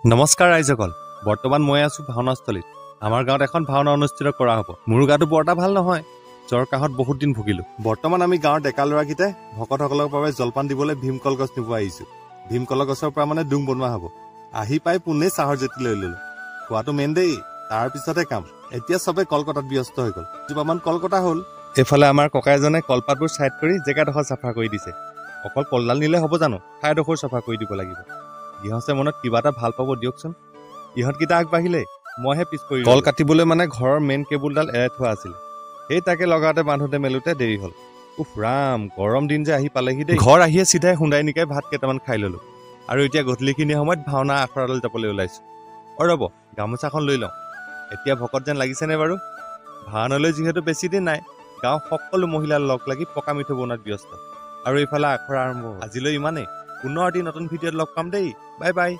নমস্কাৰ ৰাইজসকল বৰ্তমান মই আছো ভাওনাস্থলীত আমাৰ গাঁৱত এখন ভাওনা অনুষ্ঠিত কৰা হ'ব মোৰ গাটো বৰটা ভাল নহয় জ্বৰ কাহত বহুত দিন ভুগিলো বৰ্তমান আমি গাঁৱৰ ডেকা ল'ৰাকিতে ভকতসকলৰ বাবে জলপান দিবলৈ ভীমকল গছ নিব আহিছো ভীমকল গছৰ পৰা মানে ডুং বনোৱা হ'ব আহি পাই পুনে চাহৰ জেটি লৈ ললো খোৱাটো মেন দেই তাৰ পিছতে কাম এতিয়া সবে কলকাতাত ব্যস্ত হৈ গ'ল দুবাৰমান কলকাতা হ'ল এফালে আমাৰ ককাইজনে কলপাতবোৰ সাইড কৰি জেগাডোখৰ চাফা কৰি দিছে অকল কলডাল নিলে হ'ব জানো ঠাইডোখৰ চাফা কৰি দিব লাগিব ইহঁতে মনত কিবা এটা ভাল পাব দিয়কচোন ইহঁতকেইটা আগবাঢ়িলে মইহে পিছ কৰি কল কাটিবলৈ মানে ঘৰৰ মেইন কেবুলডাল এৰাই থোৱা আছিল সেই তাকে লগাওঁতে বান্ধোতে মেলোতে দেৰি হ'ল উফ ৰাম গৰম দিন যে আহি পালেহি দেই ঘৰ আহিয়ে চিধাই খুন্দাই নিকাই ভাত কেইটামান খাই ললো আৰু এতিয়া গধূলিখিনি সময়ত ভাওনা আখৰালৈ যাবলৈ ওলাইছো ৰ'ব গামোচাখন লৈ লওঁ এতিয়া ভকত যেন লাগিছেনে বাৰু ভাওনালৈ যিহেতু বেছি দিন নাই গাঁও সকলো মহিলা লগ লাগি পকা মিঠৈ বনোৱাত ব্যস্ত আৰু এইফালে আখৰা আৰম্ভ আজিলৈ ইমানেই পুনৰ এটি নতুন ভিডিঅ'ত লগ পাম দেই বাই বাই